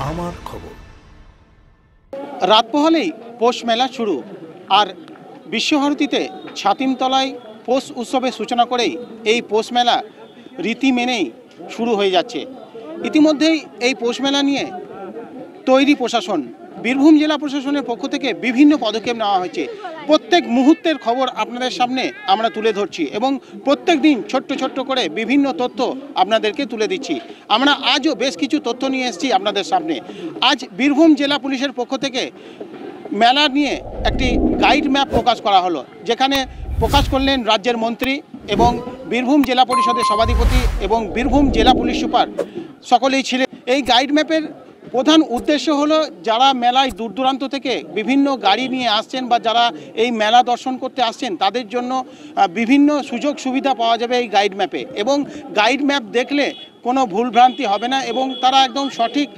আমার খবর। রাত পোহালেই পৌষ মেলা শুরু, আর বিশ্বভারতীতে ছাতিমতলায় পৌষ উৎসবের সূচনা করেই এই পৌষ মেলা রীতি মেনেই শুরু হয়ে যাচ্ছে। ইতিমধ্যেই এই পৌষ মেলা নিয়ে তৈরি প্রশাসন, বীরভূম জেলা প্রশাসনের পক্ষ থেকে বিভিন্ন পদক্ষেপ নেওয়া হয়েছে। প্রত্যেক মুহূর্তের খবর আপনাদের সামনে আমরা তুলে ধরছি এবং প্রত্যেক দিন ছোট্ট ছোট্ট করে বিভিন্ন তথ্য আপনাদেরকে তুলে দিচ্ছি। আমরা আজও বেশ কিছু তথ্য নিয়ে এসেছি আপনাদের সামনে। আজ বীরভূম জেলা পুলিশের পক্ষ থেকে মেলা নিয়ে একটি গাইড ম্যাপ প্রকাশ করা হলো, যেখানে প্রকাশ করলেন রাজ্যের মন্ত্রী এবং বীরভূম জেলা পরিষদের সভাধিপতি এবং বীরভূম জেলা পুলিশ সুপার সকলেই ছিলেন। এই গাইড ম্যাপের প্রধান উদ্দেশ্য হলো যারা মেলায় দূর দূরান্ত থেকে বিভিন্ন গাড়ি নিয়ে আসছেন বা যারা এই মেলা দর্শন করতে আসছেন তাদের জন্য বিভিন্ন সুযোগ সুবিধা পাওয়া যাবে এই গাইড ম্যাপে, এবং গাইড ম্যাপ দেখলে কোনো ভুলভ্রান্তি হবে না এবং তারা একদম সঠিক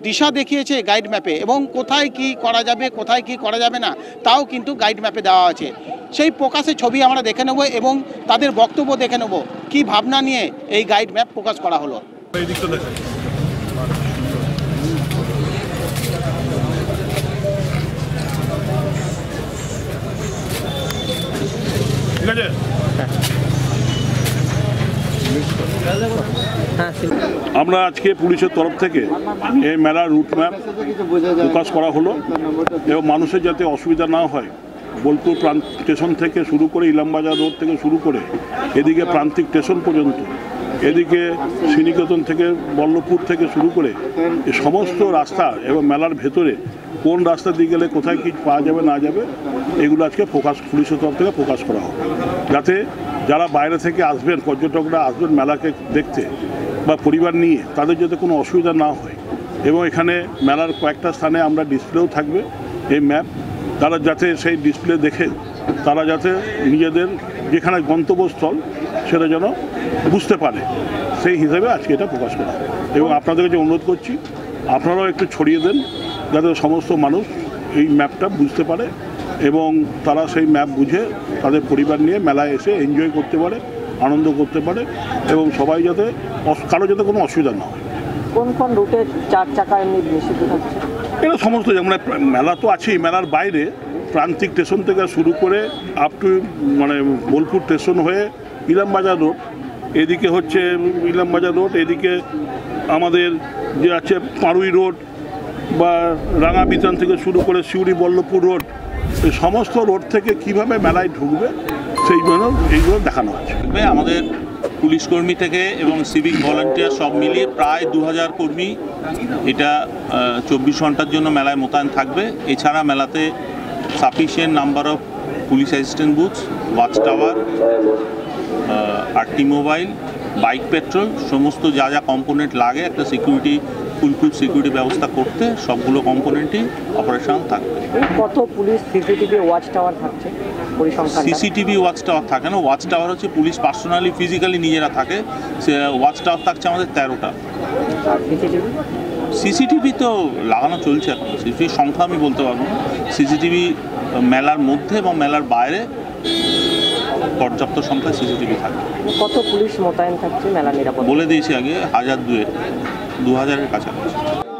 দিশা দেখিয়েছে গাইড ম্যাপে, এবং কোথায় কি করা যাবে কোথায় কি করা যাবে না তাও কিন্তু গাইড ম্যাপে দেওয়া আছে। সেই প্রকাশের ছবি আমরা দেখে নেব এবং তাদের বক্তব্য দেখে নেব কী ভাবনা নিয়ে এই গাইড ম্যাপ প্রকাশ করা হলো। আমরা আজকে পুলিশের তরফ থেকে এই মেলার রুট ম্যাপ প্রকাশ করা হলো এবং মানুষের যাতে অসুবিধা না হয়, বোলপুর স্টেশন থেকে শুরু করে ইলামবাজার রোড থেকে শুরু করে এদিকে প্রান্তিক স্টেশন পর্যন্ত, এদিকে শ্রীনিকেতন থেকে বল্লভপুর থেকে শুরু করে এই সমস্ত রাস্তা এবং মেলার ভেতরে কোন রাস্তা দিয়ে গেলে কোথায় কী পাওয়া যাবে না যাবে এগুলো আজকে পুলিশের তরফ থেকে প্রকাশ করা হবে, যাতে যারা বাইরে থেকে আসবেন, পর্যটকরা আসবেন মেলাকে দেখতে বা পরিবার নিয়ে, তাদের যাতে কোনো অসুবিধা না হয়। এবং এখানে মেলার কয়েকটা স্থানে আমরা ডিসপ্লেও থাকবে এই ম্যাপ, তারা যাতে সেই ডিসপ্লে দেখে তারা যাতে নিজেদের যেখানে গন্তব্যস্থল সেটা যেন বুঝতে পারে, সেই হিসাবে আজকে এটা প্রকাশ করা। এবং আপনাদের কাছে অনুরোধ করছি আপনারাও একটু ছড়িয়ে দেন যাতে সমস্ত মানুষ এই ম্যাপটা বুঝতে পারে এবং তারা সেই ম্যাপ বুঝে তাদের পরিবার নিয়ে মেলায় এসে এনজয় করতে পারে, আনন্দ করতে পারে এবং সবাই যাতে কারো যাতে কোনো অসুবিধা না হয়। কোন কোন রুটে 4 চাকা এমনি নিষিদ্ধ থাকছে? এটা সমস্ত, যেমন মেলা তো আছেই, মেলার বাইরে প্রান্তিক স্টেশন থেকে শুরু করে আপ টু বোলপুর স্টেশন হয়ে ইলামবাজার রোড, এদিকে হচ্ছে ইলামবাজার রোড, এদিকে আমাদের যে আছে পাড়ুই রোড বা রাঙাবিতান থেকে শুরু করে সিউড়ি বল্লভপুর রোড, এই সমস্ত রোড থেকে কিভাবে মেলায় ঢুকবে সেই জন্য এইগুলো দেখানো আছে। আমাদের পুলিশ কর্মী থেকে এবং সিভিক ভলান্টিয়ার সব মিলিয়ে প্রায় 2000 কর্মী এটা 24 ঘন্টার জন্য মেলায় মোতায়েন থাকবে। এছাড়া মেলাতে sufficient number of police assistant booths, watch tower, RT mobile, bike petrol, সমস্ত যা যা কম্পোনেন্ট লাগে একটা ফুলপ্রুফ সিকিউরিটি ব্যবস্থা করতে সবগুলো কম্পোনেন্টই অপারেশনাল থাকবে। কত পুলিশ সিসিটিভি ওয়াচ টাওয়ার থাকছে? সিসিটিভি ওয়াচ টাওয়ার থাকে না, ওয়াচ টাওয়ার হচ্ছে পুলিশ পার্সোনালি ফিজিক্যালি নিজেরা থাকে। সে ওয়াচ টাওয়ার থাকছে আমাদের 13টা। সিসিটিভি তো লাগানো চলছে এখন, সিসিটিভির সংখ্যা আমি বলতে পারবো না। সিসিটিভি মেলার মধ্যে এবং মেলার বাইরে পর্যাপ্ত সংখ্যায় সিসিটিভি থাকে। কত পুলিশ মোতায়েন থাকছে মেলা নিরাপত্তা? বলে দিয়েছি আগে 2000-এর কাছাকাছি।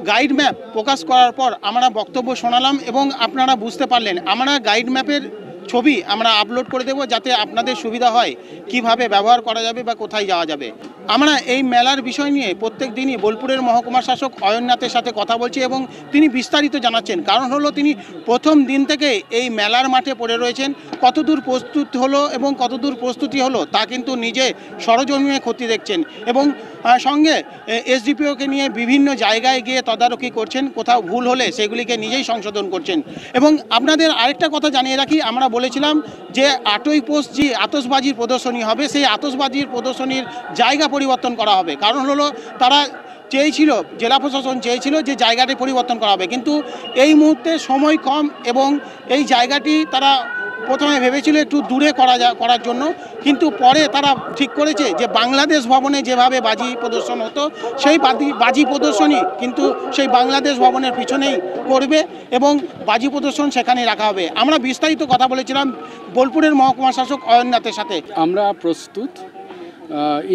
গাইড ম্যাপ প্রকাশ করার পর আমরা বক্তব্য শোনালাম এবং আপনারা বুঝতে পারলেন। আমরা গাইড ম্যাপের ছবি আমরা আপলোড করে দেব যাতে আপনাদের সুবিধা হয় কিভাবে ব্যবহার করা যাবে বা কোথায় যাওয়া যাবে। আমরা এই মেলার বিষয় নিয়ে প্রত্যেক দিনই বোলপুরের মহকুমা শাসক অয়ননাথের সাথে কথা বলছি এবং তিনি বিস্তারিত জানাচ্ছেন। কারণ হলো তিনি প্রথম দিন থেকে এই মেলার মাঠে পড়ে রয়েছেন। কতদূর প্রস্তুত হলো এবং কতদূর প্রস্তুতি হলো তা কিন্তু নিজে সরজমিনে ক্ষতি দেখছেন এবং সঙ্গে এসডিপিওকে নিয়ে বিভিন্ন জায়গায় গিয়ে তদারকি করছেন, কোথাও ভুল হলে সেগুলিকে নিজেই সংশোধন করছেন। এবং আপনাদের আরেকটা কথা জানিয়ে রাখি, আমরা বলেছিলাম যে 8ই পৌষ যে আতশবাজির প্রদর্শনী হবে, সেই আতশবাজির প্রদর্শনীর জায়গা পরিবর্তন করা হবে। কারণ হলো তারা চেয়েছিল, জেলা প্রশাসন চেয়েছিল যে জায়গাটি পরিবর্তন করা হবে, কিন্তু এই মুহূর্তে সময় কম এবং এই জায়গাটি তারা প্রথমে ভেবেছিল একটু দূরে করার জন্য, কিন্তু পরে তারা ঠিক করেছে যে বাংলাদেশ ভবনে যেভাবে বাজি প্রদর্শন হতো সেই বাজি প্রদর্শনী কিন্তু সেই বাংলাদেশ ভবনের পিছনেই করবে এবং বাজি প্রদর্শন সেখানেই রাখা হবে। আমরা বিস্তারিত কথা বলেছিলাম বোলপুরের মহকুমা শাসক অয়ননাথের সাথে। আমরা প্রস্তুত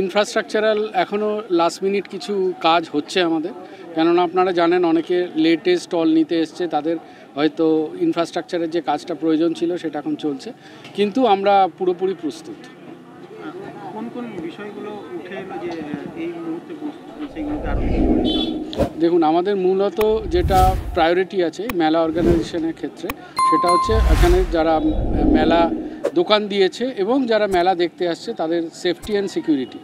ইনফ্রাস্ট্রাকচারাল এখনও লাস্ট মিনিট কিছু কাজ হচ্ছে আমাদের, কেননা আপনারা জানেন অনেকে লেটেস্ট স্টল নিতে এসছে, তাদের হয়তো ইনফ্রাস্ট্রাকচারের যে কাজটা প্রয়োজন ছিল সেটা এখন চলছে, কিন্তু আমরা পুরোপুরি প্রস্তুত। কোন কোন বিষয়গুলো উঠে এলো যে এই মুহূর্তে সেইগুলোকে আরও দেখুন, আমাদের মূলত যেটা প্রায়োরিটি আছে মেলা অর্গানাইজেশনের ক্ষেত্রে, সেটা হচ্ছে এখানে যারা মেলা দোকান দিয়েছে এবং যারা মেলা দেখতে আসছে তাদের সেফটি অ্যান্ড সিকিউরিটি।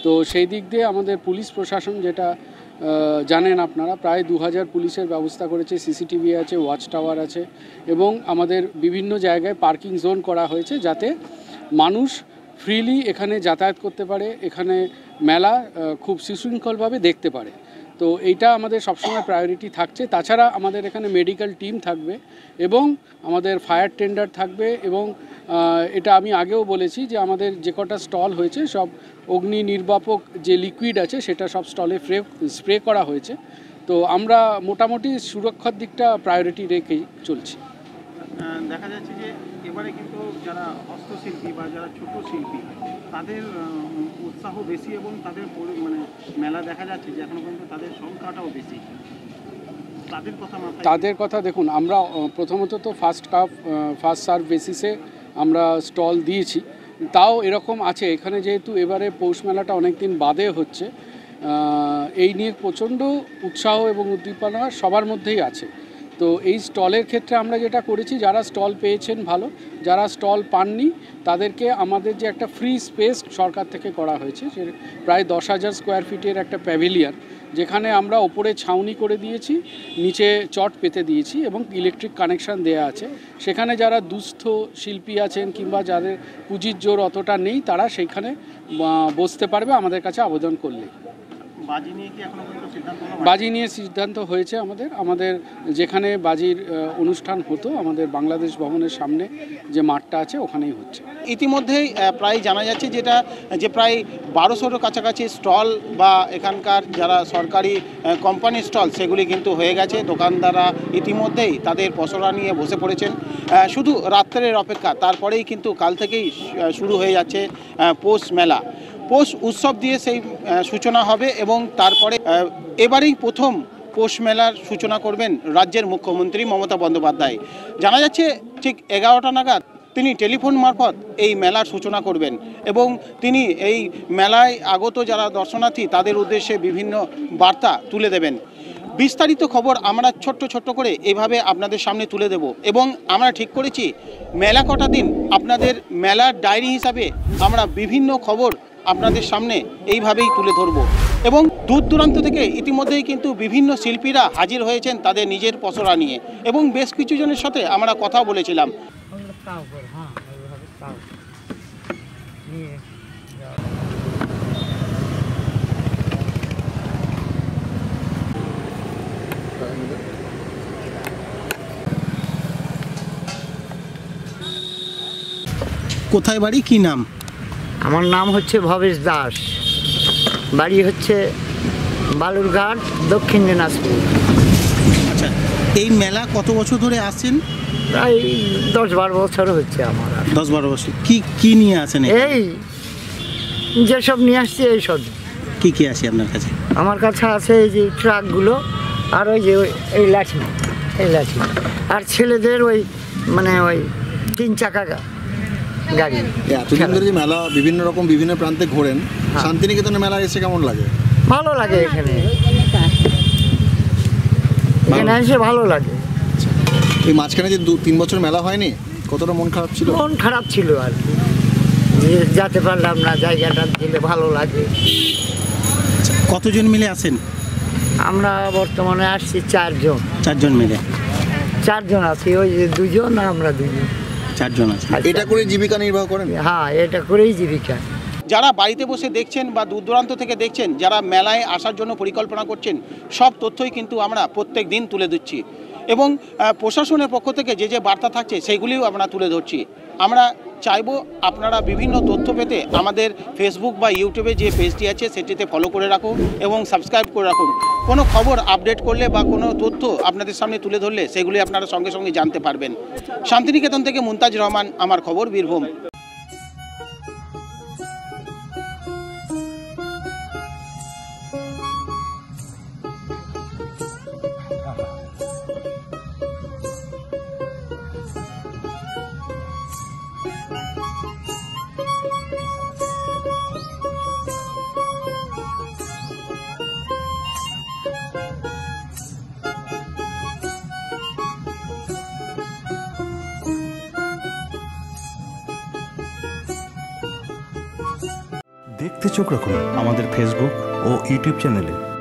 তো সেই দিক দিয়ে আমাদের পুলিশ প্রশাসন, যেটা জানেন আপনারা, প্রায় 2000 পুলিশের ব্যবস্থা করেছে, সিসিটিভি আছে, ওয়াচ টাওয়ার আছে এবং আমাদের বিভিন্ন জায়গায় পার্কিং জোন করা হয়েছে যাতে মানুষ ফ্রিলি এখানে যাতায়াত করতে পারে, এখানে মেলা খুব সুশৃঙ্খলভাবে দেখতে পারে। তো এইটা আমাদের সবসময় প্রায়োরিটি থাকছে। তাছাড়া আমাদের এখানে মেডিকেল টিম থাকবে এবং আমাদের ফায়ার টেন্ডার থাকবে এবং এটা আমি আগেও বলেছি যে আমাদের যে কটা স্টল হয়েছে সব অগ্নি নির্বাপক যে লিকুইড আছে সেটা সব স্টলে স্প্রে করা হয়েছে। তো আমরা মোটামুটি সুরক্ষার দিকটা প্রায়োরিটি রেখেই চলছি। দেখা যাচ্ছে যে এবারে কিন্তু যারা হস্তশিল্পী বা যারা ছোট শিল্পী তাদের উৎসাহ বেশি এবং তাদের মানে মেলা দেখা যাচ্ছে যে এখনো পর্যন্ত তাদের সংখ্যাটাও বেশি। তাদের কথা দেখুন, আমরা প্রথমত তো ফার্স্ট সার্ভ বেসিসে আমরা স্টল দিয়েছি, তাও এরকম আছে এখানে, যেহেতু এবারে পৌষ মেলাটা অনেক দিন বাদে হচ্ছে, এই নিয়ে প্রচণ্ড উৎসাহ এবং উদ্দীপনা সবার মধ্যেই আছে। তো এই স্টলের ক্ষেত্রে আমরা যেটা করেছি, যারা স্টল পেয়েছেন ভালো, যারা স্টল পাননি তাদেরকে আমাদের যে একটা ফ্রি স্পেস সরকার থেকে করা হয়েছে, সে প্রায় 10,000 স্কোয়ার ফিটের একটা প্যাভিলিয়ন, যেখানে আমরা ওপরে ছাউনি করে দিয়েছি, নিচে চট পেতে দিয়েছি এবং ইলেকট্রিক কানেকশান দেওয়া আছে। সেখানে যারা দুস্থ শিল্পী আছেন কিংবা যাদের পুঁজির জোর অতটা নেই, তারা সেইখানে বসতে পারবে আমাদের কাছে আবেদন করলে। বাজি নিয়ে সিদ্ধান্ত হয়েছে আমাদের যেখানে বাজির অনুষ্ঠান হতো আমাদের বাংলাদেশ ভবনের সামনে যে মাঠটা আছে ওখানেই হচ্ছে। ইতিমধ্যেই প্রায় জানা যাচ্ছে যে প্রায় 1200 কাছাকাছি স্টল বা এখানকার যারা সরকারি কোম্পানির স্টল সেগুলি কিন্তু হয়ে গেছে। দোকানদাররা ইতিমধ্যেই তাদের পসরা নিয়ে বসে পড়েছেন, শুধু রাত্রের অপেক্ষা। তারপরেই কিন্তু কাল থেকেই শুরু হয়ে যাচ্ছে পৌষ মেলা। পৌষ উৎসব দিয়ে সেই সূচনা হবে এবং তারপরে এবারেই প্রথম পৌষ মেলার সূচনা করবেন রাজ্যের মুখ্যমন্ত্রী মমতা বন্দ্যোপাধ্যায়। জানা যাচ্ছে ঠিক 11টা নাগাদ তিনি টেলিফোন মারফত এই মেলার সূচনা করবেন এবং তিনি এই মেলায় আগত যারা দর্শনার্থী তাদের উদ্দেশ্যে বিভিন্ন বার্তা তুলে দেবেন। বিস্তারিত খবর আমরা ছোট্ট করে এভাবে আপনাদের সামনে তুলে দেব এবং আমরা ঠিক করেছি মেলা কটা দিন আপনাদের মেলার ডায়েরি হিসাবে আমরা বিভিন্ন খবর আপনাদের সামনে এইভাবেই তুলে ধরব এবং দূর দূরান্ত থেকে ইতিমধ্যেই কিন্তু বিভিন্ন শিল্পীরা হাজির হয়েছেন তাদের নিজের পসরা নিয়ে এবং বেশ কিছু জনের সাথে আমরা কথা বলেছিলাম। কোথায় বাড়ি, কি নাম? আমার নাম হচ্ছে ভবেশ দাস, বাড়ি হচ্ছে বালুরঘাট, দক্ষিণ দিনাজপুর। আচ্ছা, এই মেলা কত বছর ধরে আসছেন? প্রায় 10-12 বছর হচ্ছে আমার। 10-12 বছর। কি নিয়ে আসেন? এই যেসব নিয়ে আসছি এইসব। কি আছে আপনার কাছে? আমার কাছে আছে এই যে ট্রাকগুলো আর ওই যে এই লাঠি আর ছেলেদের ওই 3 চাকা গাড়ি। এতদিন ধরে যে মেলা বিভিন্ন রকম বিভিন্ন প্রান্তে ঘোরেন, শান্তিনিকেতনে মেলা এসে কেমন লাগে? ভালো লাগে, এখানে এসে ভালো লাগে। এই মাঝখানে যে 2-3 বছর মেলা হয়নি, কতটা মন খারাপ ছিল? মন খারাপ ছিল আর কি, যেতে পারলাম না। জায়গাটা দিলে ভালো লাগে। কতজন মিলে আসেন? আমরা বর্তমানে আসছি 4 জন। 4 জন মিলে? 4 জন আছি, ওই যে 2 জন আর আমরা 2 জন। 4 জন আছে। এটা করে জীবিকা নির্বাহ করেন? হ্যাঁ, এটা করেই জীবিকা। যারা বাড়িতে বসে দেখছেন বা দূর দূরান্ত থেকে দেখছেন, যারা মেলায় আসার জন্য পরিকল্পনা করছেন, সব তথ্যই কিন্তু আমরা প্রত্যেক দিন তুলে দিচ্ছি এবং প্রশাসনের পক্ষ থেকে যে বার্তা থাকছে সেইগুলিও আমরা তুলে ধরছি। আমরা চাইবো আপনারা বিভিন্ন তথ্য পেতে আমাদের ফেসবুক বা ইউটিউবে যে পেজটি আছে সেটিতে ফলো করে রাখুন এবং সাবস্ক্রাইব করে রাখুন। কোনো খবর আপডেট করলে বা কোনো তথ্য আপনাদের সামনে তুলে ধরলে সেগুলি আপনারা সঙ্গে সঙ্গে জানতে পারবেন। শান্তিনিকেতন থেকে মুনতাজ রহমান, আমার খবর, বীরভূম। দেখতে চোখ রাখুন আমাদের ফেসবুক ও ইউটিউব চ্যানেলে।